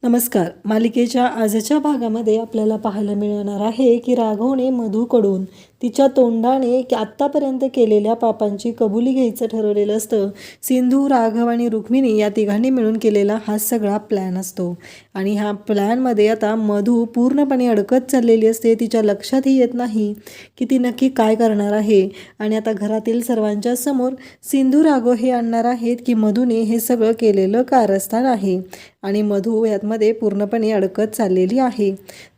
नमस्कार. मालिकेच्या आजच्या भागामध्ये आपल्याला पाहायला मिळणार आहे की राघवने मधूकडून तिच्या तोंडाने आत्तापर्यंत केलेल्या पापांची कबुली घ्यायचं ठरवलेलं असतं. सिंधू, राघव आणि रुक्मिणी या तिघांनी मिळून केलेला हा सगळा प्लॅन असतो आणि ह्या प्लॅनमध्ये आता मधू पूर्णपणे अडकत चाललेली असते. तिच्या लक्षातही येत नाही की ती नक्की काय करणार आहे. आणि आता घरातील सर्वांच्या समोर सिंधू, राघव हे आणणार आहेत की मधूने हे सगळं केलेलं कारस्थान आहे आणि मधू यातमध्ये पूर्णपणे अडकत चाललेली आहे.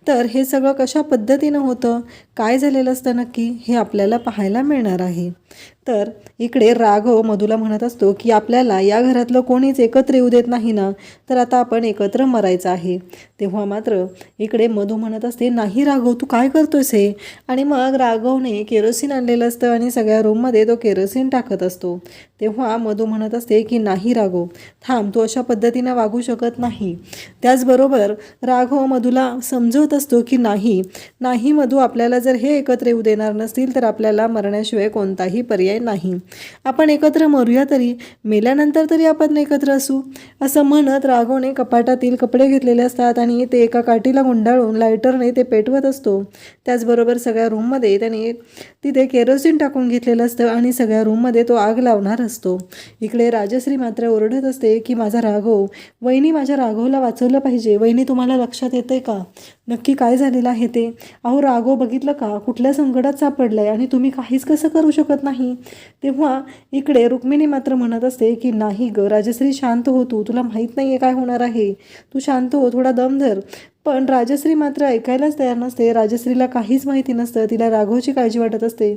तर हे सगळं कशा पद्धतीनं होतं, काय झालेलं असतं नक्की हे आपल्याला पाहायला मिळणार आहे. तर इकडे राघव मधूला म्हणत असतो की आपल्याला या घरातलं कोणीच एकत्र येऊ देत नाही ना, तर आता आपण एकत्र मरायचं आहे. तेव्हा मात्र इकडे मधू म्हणत असते, नाही राघव, तू काय करतोयस हे? आणि मग राघवने केरोसिन आणलेलं असतं आणि सगळ्या रूममध्ये तो केरोसिन टाकत असतो. तेव्हा मधू म्हणत असते की नाही राघव, थांब, तू अशा पद्धतीनं वागू शकत नाही. त्याचबरोबर राघव मधूला समजवत असतो की नाही मधू, आपल्याला जर हे एकत्र येऊ देणार नसतील तर आपल्याला मरण्याशिवाय कोणताही पर्याय नाही. आपण एकत्र मरूया, तरी मेल्यानंतर तरी आपण एकत्र असू. असं म्हणत राघवने कपाटातील कपडे घेतलेले असतात आणि ते एका काठीला गुंडाळून लायटरने ते पेटवत असतो. त्याचबरोबर सगळ्या रूममध्ये त्याने तिथे केरोसिन टाकून घेतलेलं असतं आणि सगळ्या रूममध्ये तो आग लावणार असतो. इकडे राजश्री मात्र ओरडत असते की माझा राघव, वहिनी, माझ्या राघवला वाचवलं पाहिजे. वहिनी, तुम्हाला लक्षात येतंय का नक्की काय झालेलं आहे ते? अहो राघव, बघितलं का, कुठल्या संकटात सापडलाय आणि तुम्ही काहीच कसं करू शकत नाही. तेव्हा इकडे रुक्मिणी मात्र म्हणत असते की नाही ग राजश्री, शांत हो, तुला माहीत नाही आहे काय होणार आहे. तू शांत हो, थोडा दम धर. पण राजश्री मात्र ऐकायलाच तयार नसते. राजश्रीला काहीच माहिती नसतं. तिला राघवची काळजी वाटत असते.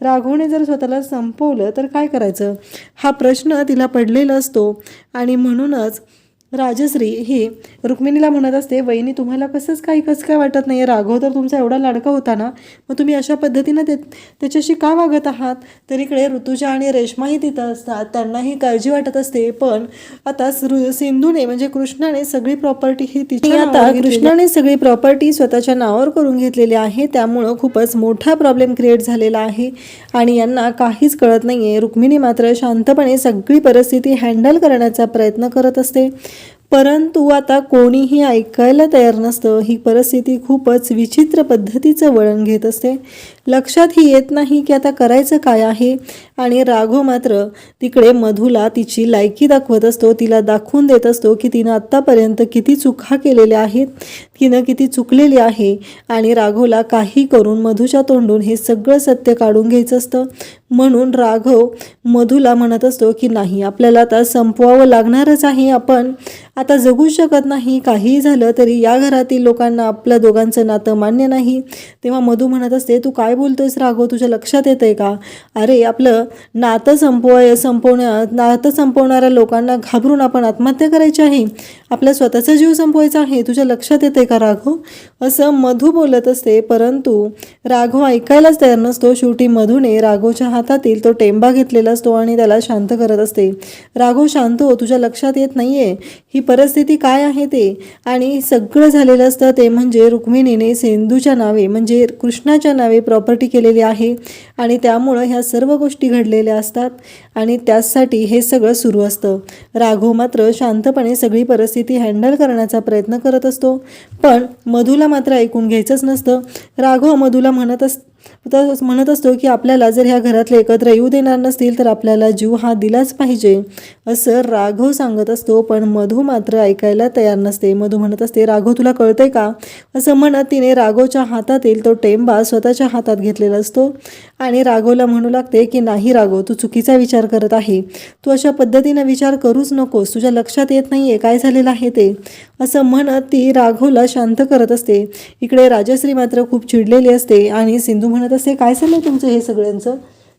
राघवने जर स्वतःला संपवलं तर काय करायचं, हा प्रश्न तिला पडलेला असतो. आणि म्हणूनच राजश्री ही रुक्मिणीला म्हणत असते, वहिनी, तुम्हाला कसं काय वाटत नाही. राघव तर तुमचा एवढा लाडका होता ना, मग तुम्ही अशा पद्धतीनं त्याच्याशी का वागत आहात? तर इकडे ऋतुजा आणि रेश्माही तिथं असतात. त्यांनाही काळजी वाटत असते. पण आता सिंधूने म्हणजे कृष्णाने सगळी प्रॉपर्टी ही तिची, आता कृष्णाने सगळी प्रॉपर्टी स्वतःच्या नावावर करून घेतलेली आहे. त्यामुळं खूपच मोठा प्रॉब्लेम क्रिएट झालेला आहे आणि यांना काहीच कळत नाही आहे. रुक्मिणी मात्र शांतपणे सगळी परिस्थिती हँडल करण्याचा प्रयत्न करत असते. परंतु आता कोणीही ऐकायला तयार नसतं. ही परिस्थिती खूपच विचित्र पद्धतीचं वळण घेत असते. लक्षातही येत नाही की आता करायचं काय आहे. आणि राघव मात्र तिकडे मधूला तिची लायकी दाखवत असतो. तिला दाखवून देत असतो की तिनं आत्तापर्यंत किती चुका केलेल्या आहेत, तिनं किती चुकलेली आहे. आणि राघवला काही करून मधूच्या तोंडून हे सगळं सत्य काढून घ्यायचं असतं. म्हणून राघव मधूला म्हणत असतो की नाही, आपल्याला आता संपवावं लागणारच आहे. आपण आता जगू शकत नाही. काहीही झालं तरी या घरातील लोकांना आपल्या दोघांचं नातं मान्य नाही. तेव्हा मधू म्हणत असते, तू काय बोलतोयस राघव, तुझ्या लक्षात येतंय का? अरे, आपलं नातं संपवणाऱ्या लोकांना घाबरून आपण आत्महत्या करायची आहे, आपला स्वतःचा जीव संपवायचा आहे. तुझ्या लक्षात येतंय का राघव? असं मधू बोलत असते. परंतु राघव ऐकायलाच तयार नसतो. शेवटी मधूने राघवच्या हातातील तो टेंबा घेतलेला असतो आणि त्याला शांत करत असते. राघव, शांत हो, तुझ्या लक्षात येत नाहीये ही परिस्थिती काय आहे ते. आणि सगळं झालेलं असतं ते म्हणजे रुक्मिणीने सिंधूच्या नावे म्हणजे कृष्णाच्या नावे प्रॉपर्टी केलेली आहे आणि त्यामुळं ह्या सर्व गोष्टी घडलेल्या असतात आणि त्यासाठी हे सगळं सुरू असतं. राघव मात्र शांतपणे सगळी परिस्थिती हँडल करण्याचा प्रयत्न करत असतो. पण मधूला मात्र ऐकून घ्यायचंच नसतं. राघव मधूला म्हणत असतो की आपल्याला जर ह्या घरातले एकत्र येऊ देणार नसतील तर आपल्याला जीव हा दिलाच पाहिजे, असं राघव सांगत असतो. पण मधू मात्र ऐकायला तयार नसते. मधू म्हणत असते, राघव, तुला कळतंय का? असं म्हणत तिने राघवच्या हातातील तो टेंबा स्वतःच्या हातात घेतलेला असतो आणि राघवला म्हणू लागते की नाही राघव, तू चुकीचा विचार करत आहे. तू अशा पद्धतीनं विचार करूच नकोस. तुझ्या लक्षात येत नाहीये काय झालेलं आहे ते. असं म्हणत ती राघवला शांत करत असते. इकडे राजश्री मात्र खूप चिडलेली असते आणि सिंधू म्हणत असते, काय चाललंय तुमचं हे सगळ्यांचं?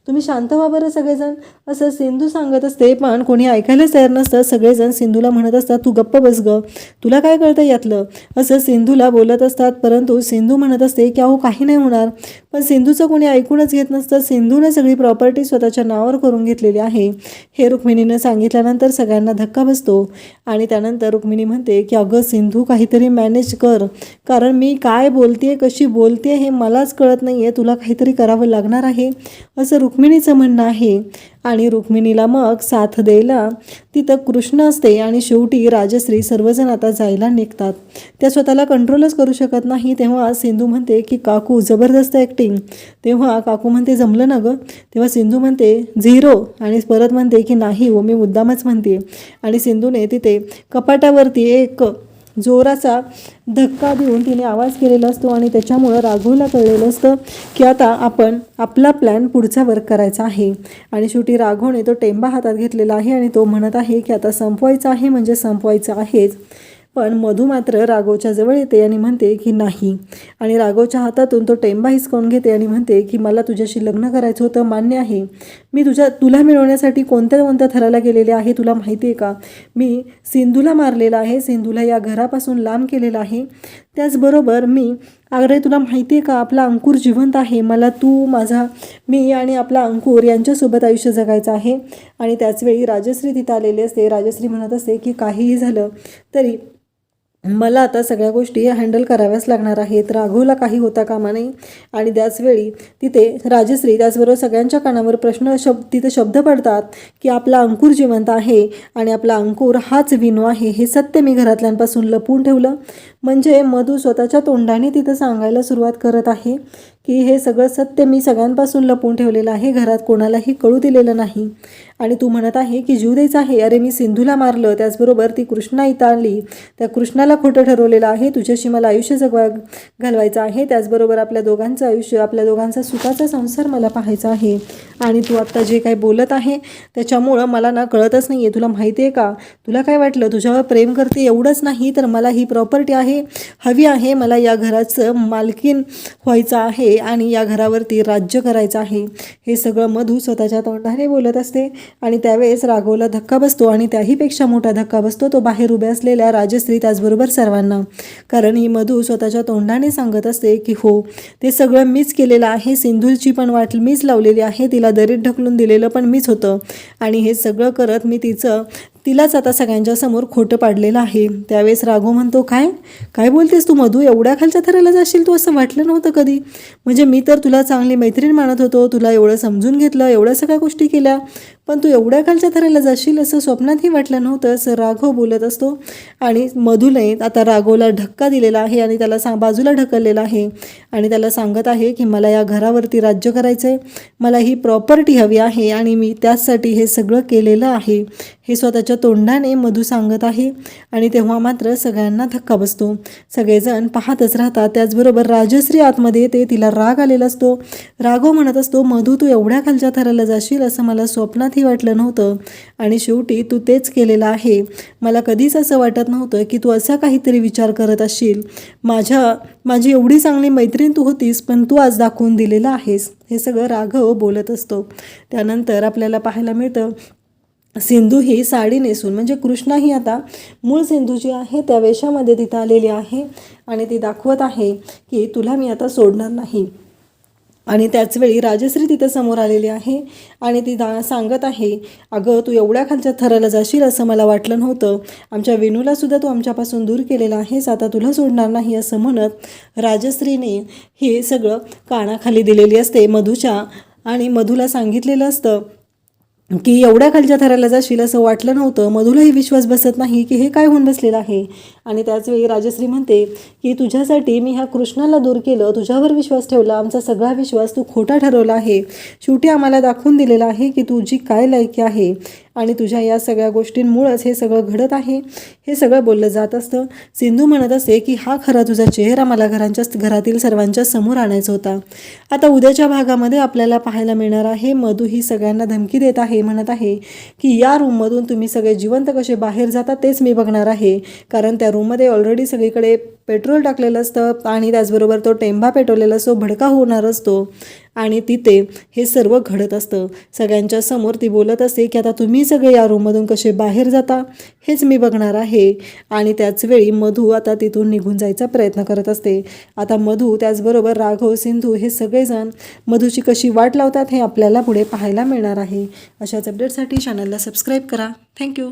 तुम्ही शांत व्हा बरं सगळेजण, असं सिंधू सांगत असते. पण कोणी ऐकायलाच तयार नसतं. सगळेजण सिंधूला म्हणत असतात, तू गप्प बस ग, तुला काय कळतं यातलं, असं सिंधूला बोलत असतात. परंतु सिंधू म्हणत असते की अहो, काही नाही होणार. पण सिंधूचं कोणी ऐकूनच घेत नसतं. सिंधूने सगळी प्रॉपर्टी स्वतःच्या नावावर करून घेतलेली आहे हे रुक्मिणीनं सांगितल्यानंतर सगळ्यांना धक्का बसतो. आणि त्यानंतर रुक्मिणी म्हणते की अगं सिंधू, काहीतरी मॅनेज कर, कारण मी काय बोलते, कशी बोलते हे मलाच कळत नाही आहे. तुला काहीतरी करावं लागणार आहे, असं रुक्मिणीचं म्हणणं आहे आणि रुक्मिणीला मग साथ द्यायला तिथं कृष्ण असते आणि शेवटी राजश्री सर्वजण आता जायला निघतात. त्या स्वतःला कंट्रोलच करू शकत नाही. तेव्हा सिंधू म्हणते की काकू जबरदस्त ॲक्टिंग. तेव्हा काकू म्हणते जमलं ना गं. तेव्हा सिंधू म्हणते 0 आणि परत म्हणते की नाही हो मी मुद्दामच म्हणते. आणि सिंधूने तिथे कपाटावरती एक जोराचा धक्का देऊन तिने आवाज केलेला असतो आणि त्याच्यामुळं राघवला कळलेलं असतं की आता आपण आपला प्लॅन पुढचा वर्क करायचा आहे. आणि शेवटी राघवने तो टेंबा हातात घेतलेला आहे आणि तो म्हणत आहे की आता संपवायचं आहे म्हणजे संपवायचं आहेच. पण मधू मात्र राघवच्या जवळ येते आणि म्हणते की नाही. आणि राघवच्या हातातून तो टेंबा हिसकावून घेते आणि म्हणते की मला तुझ्याशी लग्न करायचं होतं, मान्य आहे. मी तुला मिळवण्यासाठी कोणत्या थराला गेलेले आहे तुला माहिती आहे का. मी सिंधूला मारलेला आहे, सिंधूला या घरापासून लांब केलेलं आहे. त्याचबरोबर अरे तुला माहिती आहे का आपला अंकुर जिवंत आहे. मला मी आणि आपला अंकुर यांच्यासोबत आयुष्य जगायचं आहे. आणि त्याचवेळी राजश्री तिथं आलेली असते. राजश्री म्हणत असते की काहीही झालं तरी मला आता सगळ्या गोष्टी हँडल कराव्याच लागणार आहेत. राघवला काही होता कामा नाही. आणि त्याचवेळी तिथे राजश्री त्याचबरोबर सगळ्यांच्या कानावर तिथे शब्द पडतात की आपला अंकुर जिवंत आहे आणि आपला अंकुर हाच विनू आहे. हे सत्य मी घरातल्यांपासून लपवून ठेवलं. म्हणजे मधू स्वतःच्या तोंडाने तिथं सांगायला सुरुवात करत आहे की हे सगळं सत्य मी सगळ्यांपासून लपवून ठेवलेलं आहे, घरात कोणालाही कळू दिलेलं नाही. आणि तू म्हणत आहे की जीव द्यायचा आहे. अरे मी सिंधूला मारलं, त्याचबरोबर ती कृष्णा इथं आणली, त्या कृष्णाला खोटं ठरवलेलं आहे. तुझ्याशी मला आयुष्य घालवायचं आहे. त्याचबरोबर आपल्या दोघांचं आयुष्य, आपल्या दोघांचा सुखाचा संसार मला पाहायचा आहे. आणि तू आत्ता जे काही बोलत आहे त्याच्यामुळं मला ना कळतच नाही आहे. तुला माहिती आहे का, तुला काय वाटलं तुझ्यावर प्रेम करते एवढंच नाही तर मला ही प्रॉपर्टी हवी आहे. मला या घराचं मालकीन व्हायचं आहे आणि या घरावरती राज्य करायचं आहे. हे सगळं मधू स्वतःच्या तोंडाने बोलत असते. आणि त्यावेळेस राघवला धक्का बसतो आणि त्याहीपेक्षा मोठा धक्का बसतो तो बाहेर उभ्या असलेल्या राजश्री त्याचबरोबर सर्वांना. कारण ही मधू स्वतःच्या तोंडाने सांगत असते की हो ते सगळं मीच केलेलं आहे. सिंधूची पण वाट मीच लावलेली आहे, तिला दरीत ढकलून दिलेलं पण मीच होतं. आणि हे सगळं करत मी तिलाच आता सगळ्यांच्या समोर खोटं पाडलेलं आहे. त्यावेळेस राघव म्हणतो काय बोलतेस तू मधू, एवढ्या खालच्या थराला जाशील तू, असं वाटलं नव्हतं कधी. म्हणजे मी तर तुला चांगली मैत्रीण मानत होतो, तुला एवढं समजून घेतलं, एवढ्या सगळ्या गोष्टी केल्या, पण तू एवढ्या खालच्या थराला जाशील असं स्वप्नातही वाटलं नव्हतं, असं राघव बोलत असतो. आणि मधूने आता राघवला धक्का दिलेला आहे आणि त्याला बाजूला ढकललेला आहे आणि त्याला सांगत आहे की मला या घरावरती राज्य करायचं आहे, मला ही प्रॉपर्टी हवी आहे आणि मी त्याचसाठी हे सगळं केलेलं आहे. हे स्वतःच्या तोंडाने मधू सांगत आहे. आणि तेव्हा मात्र सगळ्यांना धक्का बसतो. सगळेजण पाहतच राहतात. त्याचबरोबर राजश्री आतमध्ये येते, तिला राग आलेला असतो. राघव म्हणत असतो मधू तू एवढ्या खालच्या थराला जाशील असं मला स्वप्नातही वाटलं नव्हतं आणि शेवटी तू तेच केलेलं आहे. मला कधीच असं वाटत नव्हतं की तू असा काहीतरी विचार करत असशील. माझी एवढी चांगली मैत्रीण तू होतीस पण तू आज दाखवून दिलेलं आहेस. हे सगळं राघव बोलत असतो. त्यानंतर आपल्याला पाहायला मिळतं सिंधू ही साडी नेसून, म्हणजे कृष्णा ही आता मूळ सिंधू जी आहे त्या वेशामध्ये तिथं आलेली आहे आणि ती दाखवत आहे की तुला मी आता सोडणार नाही. आणि त्याचवेळी राजश्री तिथं समोर आलेली आहे आणि ती सांगत आहे अगं तू एवढ्या खालच्या थराला जाशील असं मला वाटलं नव्हतं. आमच्या विनूलासुद्धा तू आमच्यापासून दूर केलेला आहेस, आता तुला सोडणार नाही असं म्हणत राजश्रीने हे सगळं कानाखाली दिलेली असते मधूच्या. आणि मधूला सांगितलेलं असतं की एवढ्या खालच्या थराला जाशील असं वाटलं नव्हतं. मधूलाही विश्वास बसत नाही की हे काय होऊन बसलेलं आहे. आणि त्याचवेळी राजश्री म्हणते की तुझ्यासाठी मी ह्या कृष्णाला दूर केलं, तुझ्यावर विश्वास ठेवला, आमचा सगळा विश्वास तू खोटा ठरवला आहे. शेवटी आम्हाला दाखवून दिलेलं आहे की तुझी काय लायकी आहे आणि तुझ्या या सगळ्या गोष्टींमुळंच हे सगळं घडत आहे. हे सगळं बोललं जात असतं. सिंधू म्हणत असते की हा खरा तुझा चेहरा मला घरातील सर्वांच्या समोर आणायचा होता. आता उद्याच्या भागामध्ये आपल्याला पाहायला मिळणार आहे मधू ही सगळ्यांना धमकी देत आहे, म्हणत आहे की या रूममधून तुम्ही सगळे जिवंत कसे बाहेर जातात तेच मी बघणार आहे. कारण त्या रूममध्ये ऑलरेडी सगळीकडे पेट्रोल टाकलेलं असतं आणि त्याचबरोबर तो टेंबा पेटवलेला असतो, भडका होणार असतो आणि तिथे हे सर्व घडत असतं. सगळ्यांच्या समोर ती बोलत असते की आता तुम्ही सगळे या रूममधून कसे बाहेर जाता हेच मी बघणार आहे. आणि त्याचवेळी मधू आता तिथून निघून जायचा प्रयत्न करत असते. आता मधू त्याचबरोबर राघव, सिंधू हे सगळेजण मधूची कशी वाट लावतात हे आपल्याला पुढे पाहायला मिळणार आहे. अशाच अपडेटसाठी चॅनलला सबस्क्राईब करा. थँक्यू.